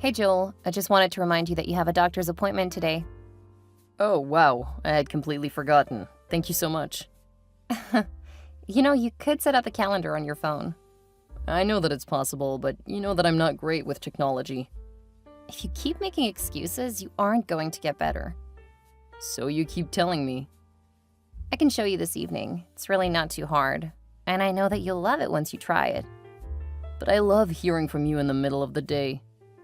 Hey Joel, I just wanted to remind you that you have a doctor's appointment today. Oh, wow. I had completely forgotten. Thank you so much. You could set up a calendar on your phone. I know that it's possible, but you know that I'm not great with technology. If you keep making excuses, you aren't going to get better. So you keep telling me. I can show you this evening. It's really not too hard, and I know that you'll love it once you try it. But I love hearing from you in the middle of the day.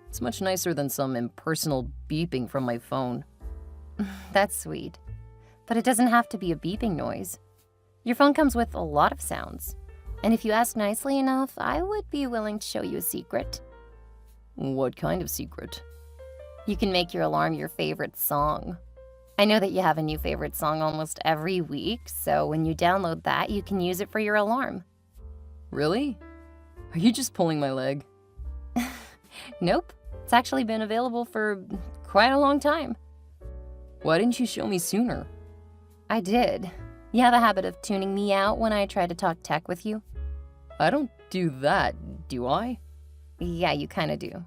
It's much nicer than some impersonal beeping from my phone. That's sweet. But it doesn't have to be a beeping noise. Your phone comes with a lot of sounds. And if you ask nicely enough, I would be willing to show you a secret. What kind of secret? You can make your alarm your favorite song. I know that you have a new favorite song almost every week, so when you download that, you can use it for your alarm. Really? Are you just pulling my leg? Nope. It's actually been available for quite a long time. Why didn't you show me sooner? I did. You have a habit of tuning me out when I try to talk tech with you? I don't do that, do I? Yeah, you kinda do.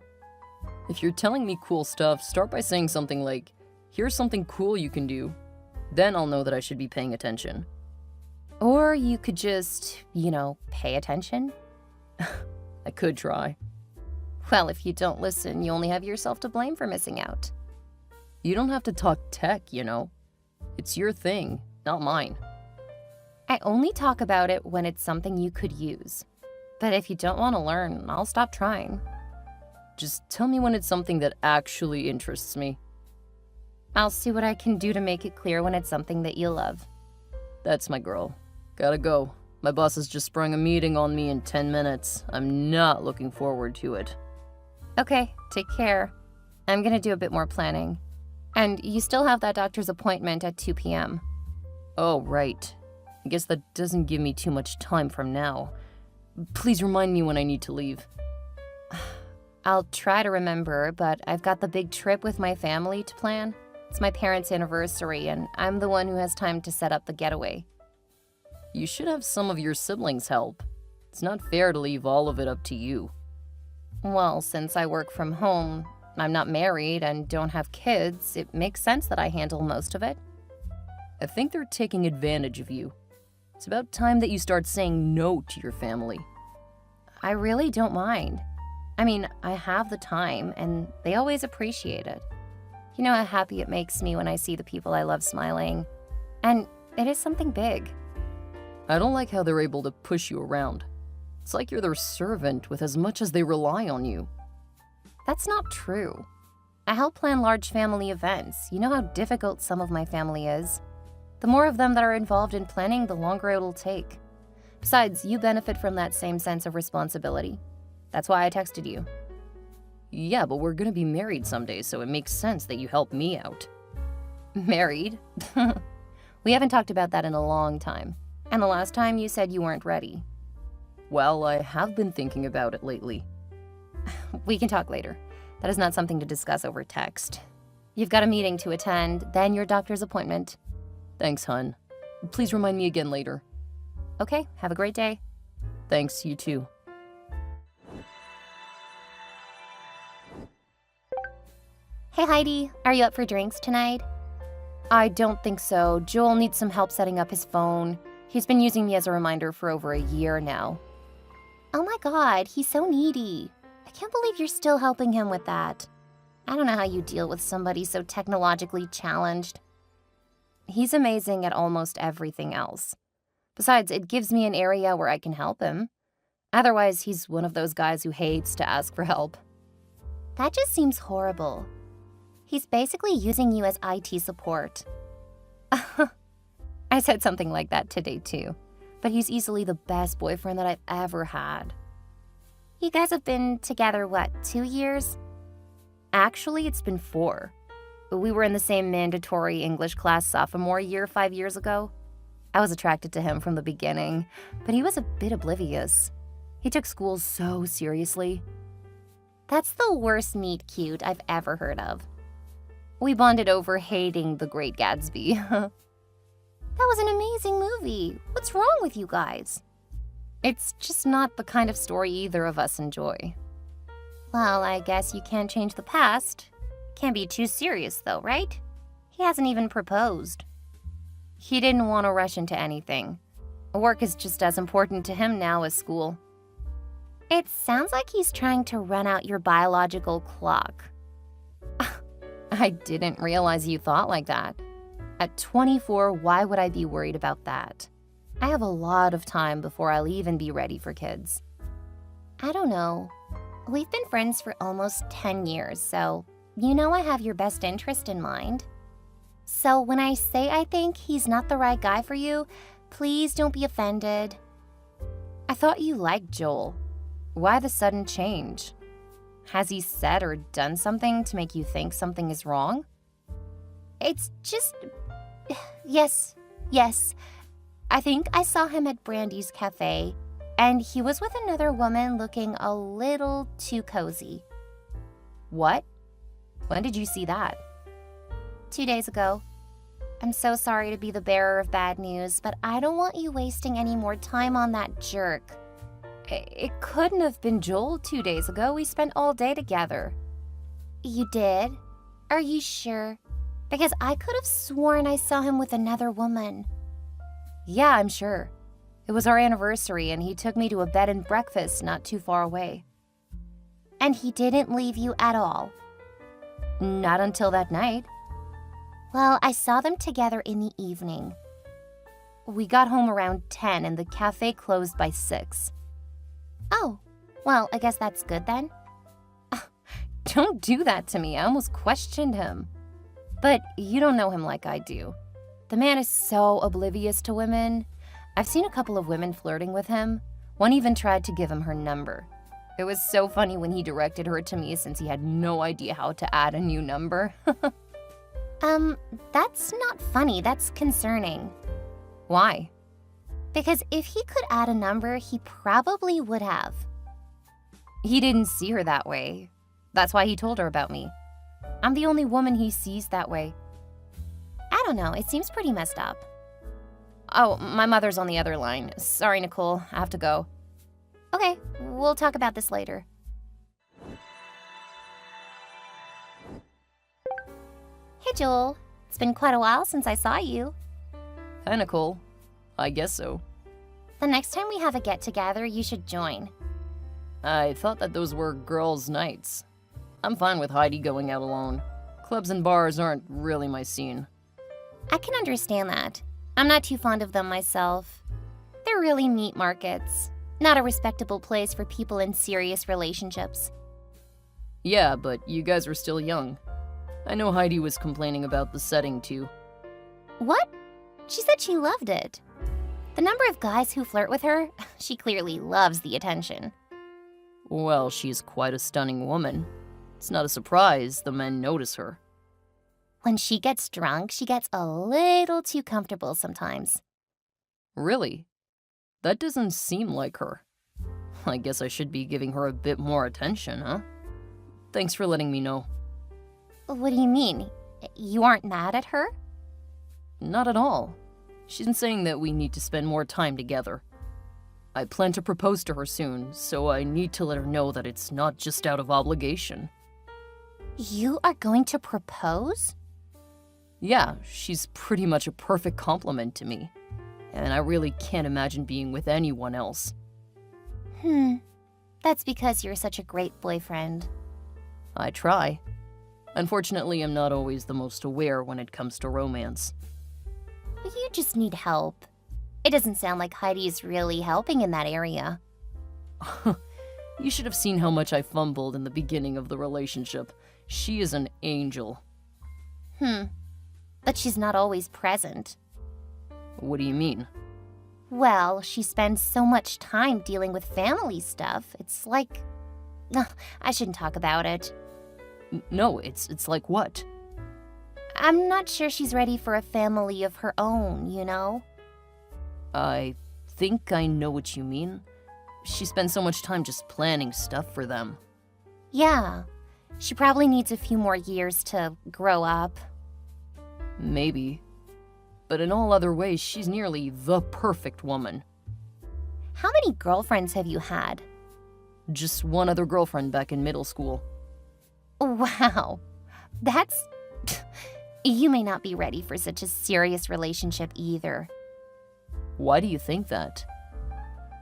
If you're telling me cool stuff, start by saying something like, here's something cool you can do. Then I'll know that I should be paying attention. Or you could just, pay attention. I could try. Well, if you don't listen, you only have yourself to blame for missing out. You don't have to talk tech, you know. It's your thing, not mine. I only talk about it when it's something you could use. But if you don't want to learn, I'll stop trying. Just tell me when it's something that actually interests me. I'll see what I can do to make it clear when it's something that you love. That's my girl. Gotta go. My boss has just sprung a meeting on me in 10 minutes. I'm not looking forward to it. Okay, take care. I'm gonna do a bit more planning. And you still have that doctor's appointment at 2 p.m. Oh, right. I guess that doesn't give me too much time from now. Please remind me when I need to leave. I'll try to remember, but I've got the big trip with my family to plan. It's my parents' anniversary, and I'm the one who has time to set up the getaway. You should have some of your siblings help. It's not fair to leave all of it up to you. Well, since I work from home, I'm not married, and don't have kids, it makes sense that I handle most of it. I think they're taking advantage of you. It's about time that you start saying no to your family. I really don't mind. I mean, I have the time, and they always appreciate it. You know how happy it makes me when I see the people I love smiling. And it is something big. I don't like how they're able to push you around. It's like you're their servant with as much as they rely on you. That's not true. I help plan large family events. You know how difficult some of my family is. The more of them that are involved in planning, the longer it'll take. Besides, you benefit from that same sense of responsibility. That's why I texted you. Yeah, but we're gonna be married someday, so it makes sense that you help me out. Married? We haven't talked about that in a long time. And the last time you said you weren't ready. Well, I have been thinking about it lately. We can talk later. That is not something to discuss over text. You've got a meeting to attend, then your doctor's appointment. Thanks, hun. Please remind me again later. Okay, have a great day. Thanks, you too. Hey Heidi, are you up for drinks tonight? I don't think so. Joel needs some help setting up his phone. He's been using me as a reminder for over a year now. Oh my god, he's so needy. I can't believe you're still helping him with that. I don't know how you deal with somebody so technologically challenged. He's amazing at almost everything else. Besides, it gives me an area where I can help him. Otherwise, he's one of those guys who hates to ask for help. That just seems horrible. He's basically using you as IT support. I said something like that today too, but he's easily the best boyfriend that I've ever had. You guys have been together, 2 years? Actually, it's been 4. We were in the same mandatory English class sophomore year 5 years ago. I was attracted to him from the beginning, but he was a bit oblivious. He took school so seriously. That's the worst meet cute I've ever heard of. We bonded over hating The Great Gatsby. That was an amazing movie. What's wrong with you guys? It's just not the kind of story either of us enjoy. Well, I guess you can't change the past. Can't be too serious, though, right? He hasn't even proposed. He didn't want to rush into anything. Work is just as important to him now as school. It sounds like he's trying to run out your biological clock. I didn't realize you thought like that. At 24, why would I be worried about that? I have a lot of time before I'll even be ready for kids. I don't know. We've been friends for almost 10 years, so you know I have your best interest in mind. So when I say I think he's not the right guy for you, please don't be offended. I thought you liked Joel. Why the sudden change? Has he said or done something to make you think something is wrong? It's just... Yes. I think I saw him at Brandy's cafe, and he was with another woman looking a little too cozy. What? When did you see that? 2 days ago. I'm so sorry to be the bearer of bad news, but I don't want you wasting any more time on that jerk. It couldn't have been Joel 2 days ago. We spent all day together. You did? Are you sure? Because I could have sworn I saw him with another woman. Yeah, I'm sure. It was our anniversary, and he took me to a bed and breakfast not too far away. And he didn't leave you at all? Not until that night. Well, I saw them together in the evening. We got home around 10, and the cafe closed by 6. Oh, well, I guess that's good then. Don't do that to me. I almost questioned him. But you don't know him like I do. The man is so oblivious to women. I've seen a couple of women flirting with him. One even tried to give him her number. It was so funny when he directed her to me since he had no idea how to add a new number. That's not funny. That's concerning. Why? Because if he could add a number, he probably would have. He didn't see her that way. That's why he told her about me. I'm the only woman he sees that way. I don't know. It seems pretty messed up. Oh, my mother's on the other line. Sorry, Nicole. I have to go. Okay, we'll talk about this later. Hey, Joel. It's been quite a while since I saw you. Hi, Nicole. I guess so. The next time we have a get-together, you should join. I thought that those were girls' nights. I'm fine with Heidi going out alone. Clubs and bars aren't really my scene. I can understand that. I'm not too fond of them myself. They're really meat markets. Not a respectable place for people in serious relationships. Yeah, but you guys were still young. I know Heidi was complaining about the setting, too. What? She said she loved it. The number of guys who flirt with her, she clearly loves the attention. Well, she's quite a stunning woman. It's not a surprise the men notice her. When she gets drunk, she gets a little too comfortable sometimes. Really? That doesn't seem like her. I guess I should be giving her a bit more attention, huh? Thanks for letting me know. What do you mean? You aren't mad at her? Not at all. She's been saying that we need to spend more time together. I plan to propose to her soon, so I need to let her know that it's not just out of obligation. You are going to propose? Yeah, she's pretty much a perfect compliment to me, and I really can't imagine being with anyone else. That's because you're such a great boyfriend. I try. Unfortunately, I'm not always the most aware when it comes to romance. You just need help. It doesn't sound like Heidi is really helping in that area. You should have seen how much I fumbled in the beginning of the relationship. She is an angel. But she's not always present. What do you mean? Well, she spends so much time dealing with family stuff. It's like... I shouldn't talk about it. No, it's like what? I'm not sure she's ready for a family of her own, you know? I think I know what you mean. She spends so much time just planning stuff for them. Yeah. She probably needs a few more years to grow up. Maybe. But in all other ways, she's nearly the perfect woman. How many girlfriends have you had? Just one other girlfriend back in middle school. Wow, that's... You may not be ready for such a serious relationship either. Why do you think that?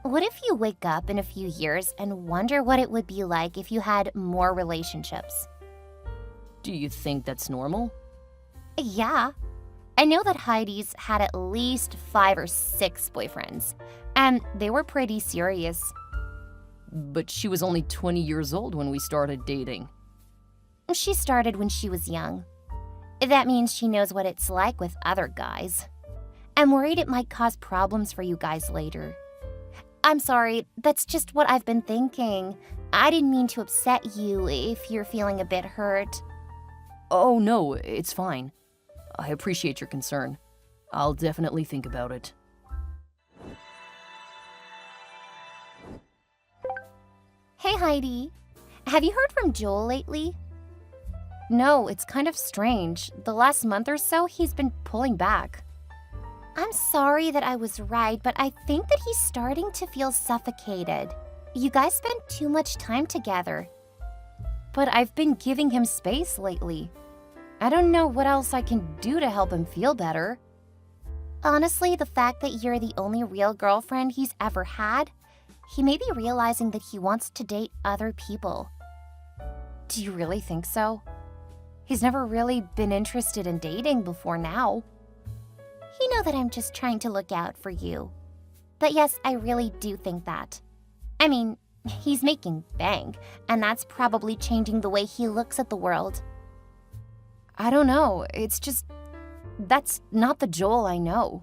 What if you wake up in a few years and wonder what it would be like if you had more relationships? Do you think that's normal? Yeah. I know that Heidi's had at least 5 or 6 boyfriends, and they were pretty serious. But she was only 20 years old when we started dating. She started when she was young. That means she knows what it's like with other guys. I'm worried it might cause problems for you guys later. I'm sorry, that's just what I've been thinking. I didn't mean to upset you if you're feeling a bit hurt. Oh no, it's fine. I appreciate your concern. I'll definitely think about it. Hey Heidi, have you heard from Joel lately? No, it's kind of strange. The last month or so, he's been pulling back. I'm sorry that I was right, but I think that he's starting to feel suffocated. You guys spend too much time together. But I've been giving him space lately. I don't know what else I can do to help him feel better. Honestly, the fact that you're the only real girlfriend he's ever had, he may be realizing that he wants to date other people. Do you really think so? He's never really been interested in dating before now. You know that I'm just trying to look out for you. But yes, I really do think that. I mean, he's making bank, and that's probably changing the way he looks at the world. I don't know, it's just... that's not the Joel I know.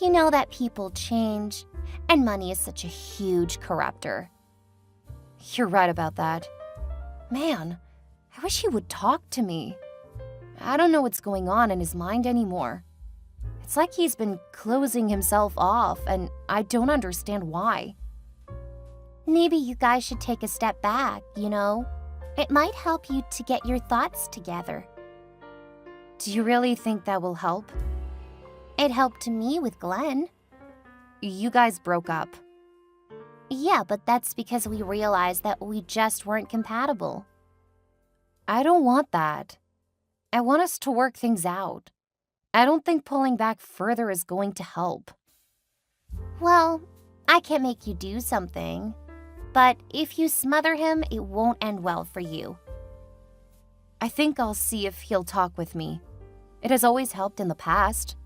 You know that people change, and money is such a huge corruptor. You're right about that. Man, I wish he would talk to me. I don't know what's going on in his mind anymore. It's like he's been closing himself off, and I don't understand why. Maybe you guys should take a step back, you know? It might help you to get your thoughts together. Do you really think that will help? It helped me with Glenn. You guys broke up. Yeah, but that's because we realized that we just weren't compatible. I don't want that. I want us to work things out. I don't think pulling back further is going to help. Well, I can't make you do something. But if you smother him, it won't end well for you. I think I'll see if he'll talk with me. It has always helped in the past.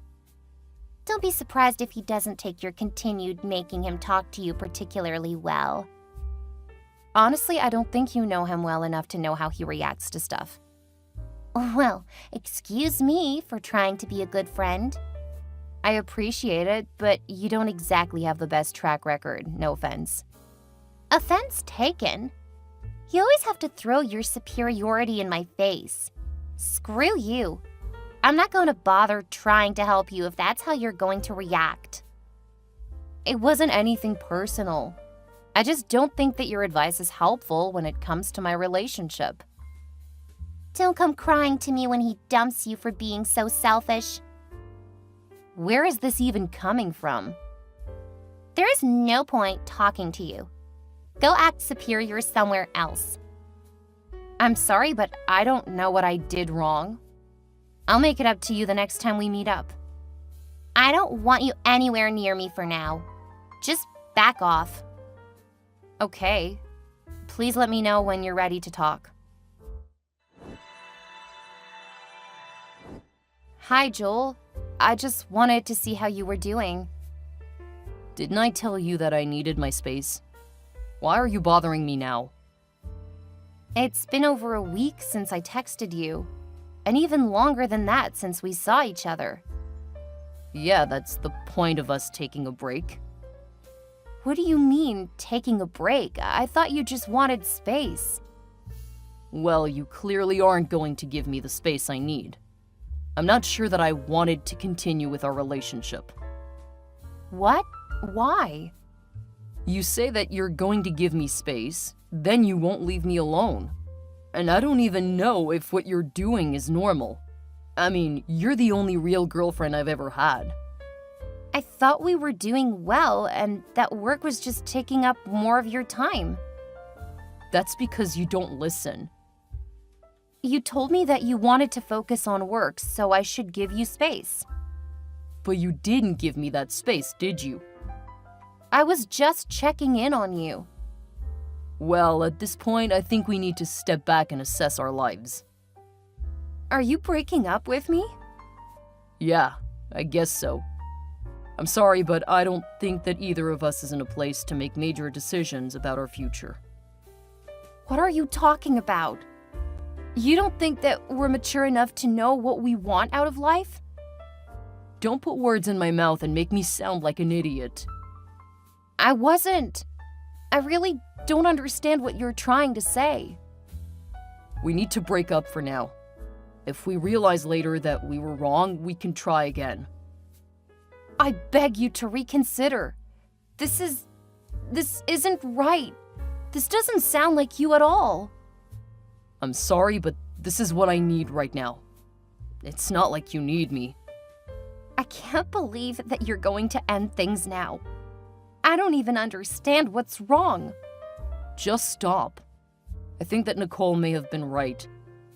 Don't be surprised if he doesn't take your continued making him talk to you particularly well. Honestly, I don't think you know him well enough to know how he reacts to stuff. Well, excuse me for trying to be a good friend. I appreciate it, but you don't exactly have the best track record, no offense. Offense taken? You always have to throw your superiority in my face. Screw you. I'm not going to bother trying to help you if that's how you're going to react. It wasn't anything personal. I just don't think that your advice is helpful when it comes to my relationship. Don't come crying to me when he dumps you for being so selfish. Where is this even coming from? There is no point talking to you. Go act superior somewhere else. I'm sorry, but I don't know what I did wrong. I'll make it up to you the next time we meet up. I don't want you anywhere near me for now. Just back off. Okay. Please let me know when you're ready to talk. Hi, Joel. I just wanted to see how you were doing. Didn't I tell you that I needed my space? Why are you bothering me now? It's been over a week since I texted you, and even longer than that since we saw each other. Yeah, that's the point of us taking a break. What do you mean, taking a break? I thought you just wanted space. Well, you clearly aren't going to give me the space I need. I'm not sure that I wanted to continue with our relationship. What? Why? You say that you're going to give me space, then you won't leave me alone. And I don't even know if what you're doing is normal. I mean, you're the only real girlfriend I've ever had. I thought we were doing well and that work was just taking up more of your time. That's because you don't listen. You told me that you wanted to focus on work, so I should give you space. But you didn't give me that space, did you? I was just checking in on you. Well, at this point, I think we need to step back and assess our lives. Are you breaking up with me? Yeah, I guess so. I'm sorry, but I don't think that either of us is in a place to make major decisions about our future. What are you talking about? You don't think that we're mature enough to know what we want out of life? Don't put words in my mouth and make me sound like an idiot. I wasn't. I really don't understand what you're trying to say. We need to break up for now. If we realize later that we were wrong, we can try again. I beg you to reconsider. This isn't right. This doesn't sound like you at all. I'm sorry, but this is what I need right now. It's not like you need me. I can't believe that you're going to end things now. I don't even understand what's wrong. Just stop. I think that Nicole may have been right.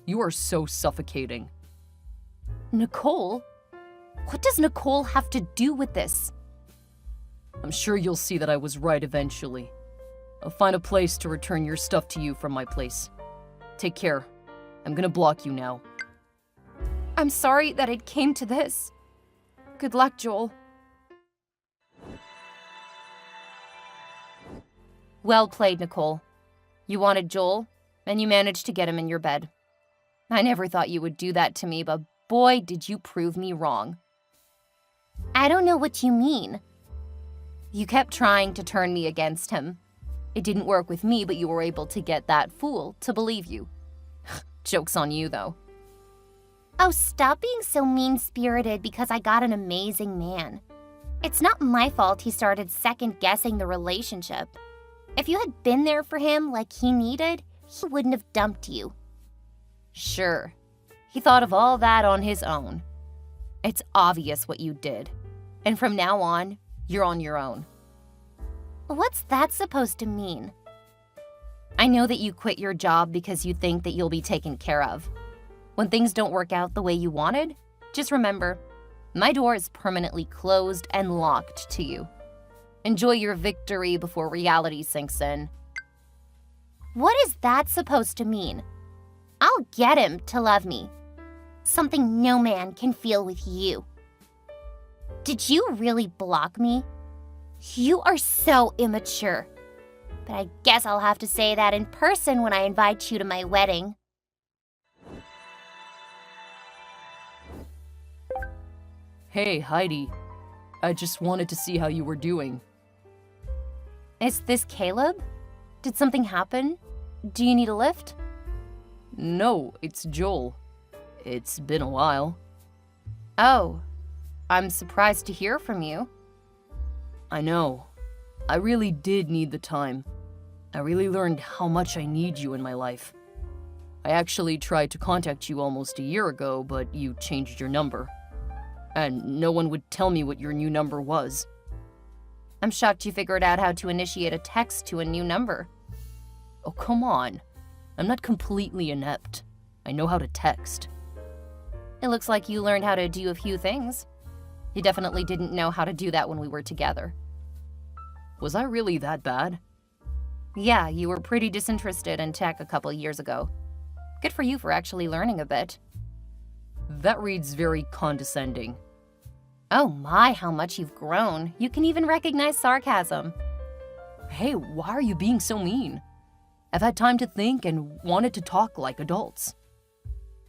You are so suffocating. Nicole? What does Nicole have to do with this? I'm sure you'll see that I was right eventually. I'll find a place to return your stuff to you from my place. Take care. I'm gonna block you now. I'm sorry that it came to this. Good luck, Joel. Well played, Nicole. You wanted Joel, and you managed to get him in your bed. I never thought you would do that to me, but boy, did you prove me wrong. I don't know what you mean. You kept trying to turn me against him. It didn't work with me, but you were able to get that fool to believe you. Joke's on you, though. Oh, stop being so mean-spirited because I got an amazing man. It's not my fault he started second-guessing the relationship. If you had been there for him like he needed, he wouldn't have dumped you. Sure, he thought of all that on his own. It's obvious what you did. And from now on, you're on your own. What's that supposed to mean? I know that you quit your job because you think that you'll be taken care of. When things don't work out the way you wanted, just remember, my door is permanently closed and locked to you. Enjoy your victory before reality sinks in. What is that supposed to mean? I'll get him to love me. Something no man can feel with you. Did you really block me? You are so immature. But I guess I'll have to say that in person when I invite you to my wedding. Hey, Heidi. I just wanted to see how you were doing. Is this Caleb? Did something happen? Do you need a lift? No, it's Joel. It's been a while. Oh, I'm surprised to hear from you. I know. I really did need the time. I really learned how much I need you in my life. I actually tried to contact you almost a year ago, but you changed your number. And no one would tell me what your new number was. I'm shocked you figured out how to initiate a text to a new number. Oh, come on. I'm not completely inept. I know how to text. It looks like you learned how to do a few things. You definitely didn't know how to do that when we were together. Was I really that bad? Yeah, you were pretty disinterested in tech a couple years ago. Good for you for actually learning a bit. That reads very condescending. Oh my, how much you've grown. You can even recognize sarcasm. Hey, why are you being so mean? I've had time to think and wanted to talk like adults.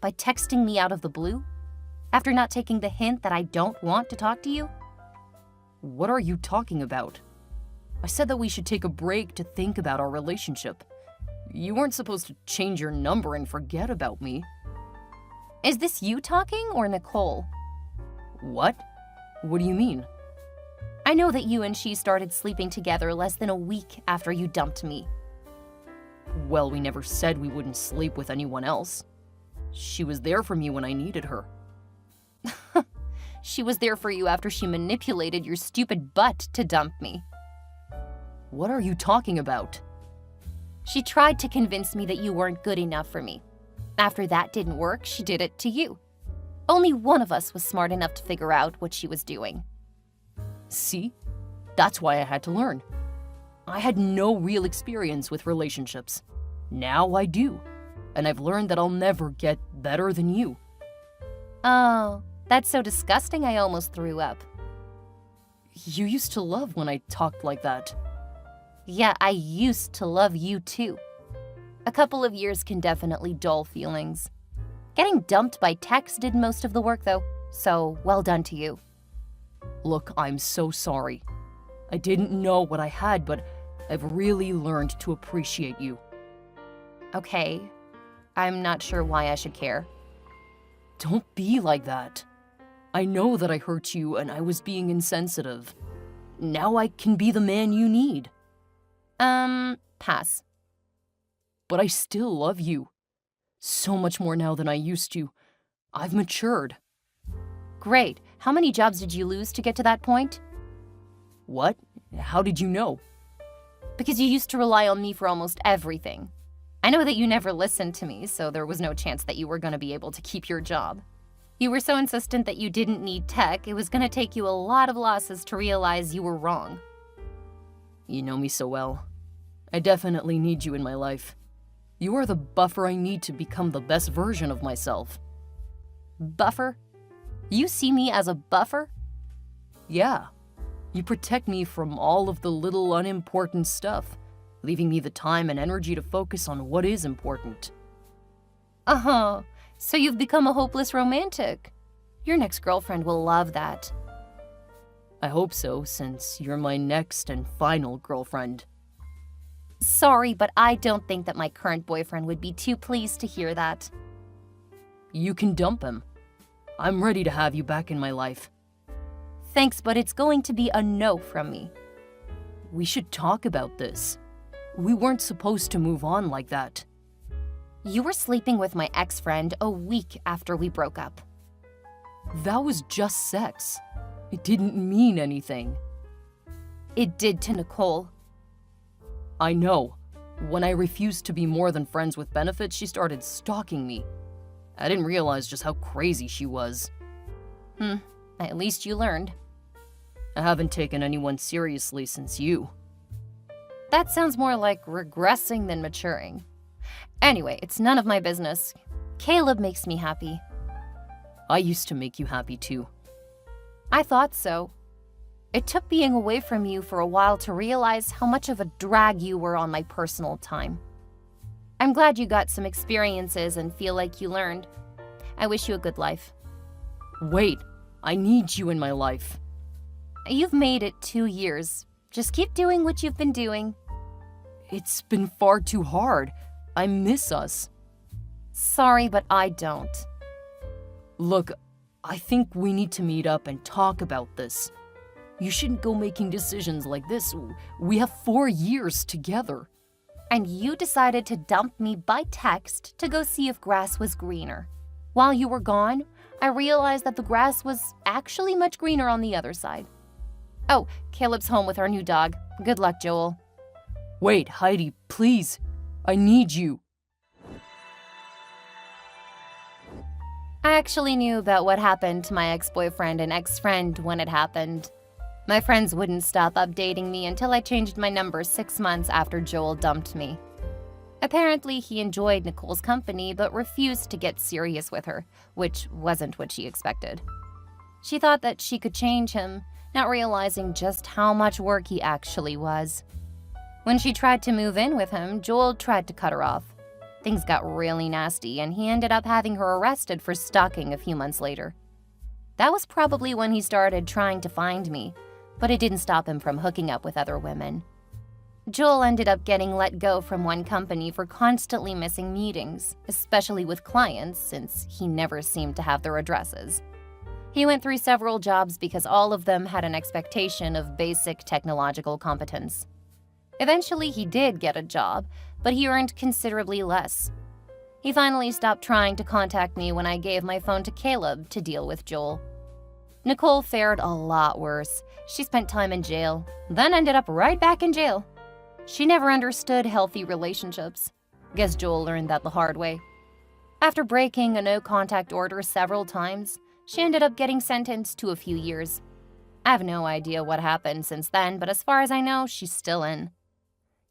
By texting me out of the blue? After not taking the hint that I don't want to talk to you? What are you talking about? I said that we should take a break to think about our relationship. You weren't supposed to change your number and forget about me. Is this you talking or Nicole? What? What do you mean? I know that you and she started sleeping together less than a week after you dumped me. Well, we never said we wouldn't sleep with anyone else. She was there for me when I needed her. She was there for you after she manipulated your stupid butt to dump me. What are you talking about? She tried to convince me that you weren't good enough for me. After that didn't work, she did it to you. Only one of us was smart enough to figure out what she was doing. See? That's why I had to learn. I had no real experience with relationships. Now I do. And I've learned that I'll never get better than you. Oh, that's so disgusting I almost threw up. You used to love when I talked like that. Yeah, I used to love you too. A couple of years can definitely dull feelings. Getting dumped by text did most of the work though, so well done to you. Look, I'm so sorry. I didn't know what I had, but I've really learned to appreciate you. Okay, I'm not sure why I should care. Don't be like that. I know that I hurt you and I was being insensitive. Now I can be the man you need. Pass. But I still love you. So much more now than I used to. I've matured. Great. How many jobs did you lose to get to that point? What? How did you know? Because you used to rely on me for almost everything. I know that you never listened to me, so there was no chance that you were going to be able to keep your job. You were so insistent that you didn't need tech, it was going to take you a lot of losses to realize you were wrong. You know me so well. I definitely need you in my life. You are the buffer I need to become the best version of myself. Buffer? You see me as a buffer? Yeah. You protect me from all of the little unimportant stuff, leaving me the time and energy to focus on what is important. Uh-huh. So you've become a hopeless romantic. Your next girlfriend will love that. I hope so, since you're my next and final girlfriend. Sorry, but I don't think that my current boyfriend would be too pleased to hear that. You can dump him. I'm ready to have you back in my life. Thanks, but it's going to be a no from me. We should talk about this. We weren't supposed to move on like that. You were sleeping with my ex-friend a week after we broke up. That was just sex. It didn't mean anything. It did to Nicole. I know. When I refused to be more than friends with benefits, she started stalking me. I didn't realize just how crazy she was. At least you learned. I haven't taken anyone seriously since you. That sounds more like regressing than maturing. Anyway, it's none of my business. Caleb makes me happy. I used to make you happy too. I thought so. It took being away from you for a while to realize how much of a drag you were on my personal time. I'm glad you got some experiences and feel like you learned. I wish you a good life. Wait, I need you in my life. You've made it 2 years. Just keep doing what you've been doing. It's been far too hard. I miss us. Sorry, but I don't. Look, I think we need to meet up and talk about this. You shouldn't go making decisions like this. We have 4 years together. And you decided to dump me by text to go see if grass was greener. While you were gone, I realized that the grass was actually much greener on the other side. Oh, Caleb's home with our new dog. Good luck, Joel. Wait, Heidi, please. I need you. I actually knew about what happened to my ex-boyfriend and ex-friend when it happened. My friends wouldn't stop updating me until I changed my number 6 months after Joel dumped me. Apparently, he enjoyed Nicole's company but refused to get serious with her, which wasn't what she expected. She thought that she could change him, not realizing just how much work he actually was. When she tried to move in with him, Joel tried to cut her off. Things got really nasty, and he ended up having her arrested for stalking a few months later. That was probably when he started trying to find me, but it didn't stop him from hooking up with other women. Joel ended up getting let go from one company for constantly missing meetings, especially with clients, since he never seemed to have their addresses. He went through several jobs because all of them had an expectation of basic technological competence. Eventually, he did get a job, but he earned considerably less. He finally stopped trying to contact me when I gave my phone to Caleb to deal with Joel. Nicole fared a lot worse. She spent time in jail, then ended up right back in jail. She never understood healthy relationships. Guess Joel learned that the hard way. After breaking a no-contact order several times, she ended up getting sentenced to a few years. I have no idea what happened since then, but as far as I know, she's still in.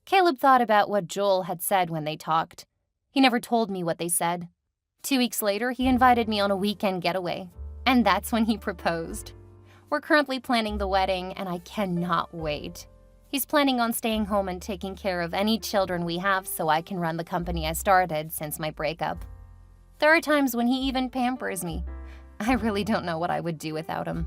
Caleb thought about what Joel had said when they talked. He never told me what they said. 2 weeks later, he invited me on a weekend getaway, and that's when he proposed. We're currently planning the wedding, and I cannot wait. He's planning on staying home and taking care of any children we have so I can run the company I started since my breakup. There are times when he even pampers me. I really don't know what I would do without him.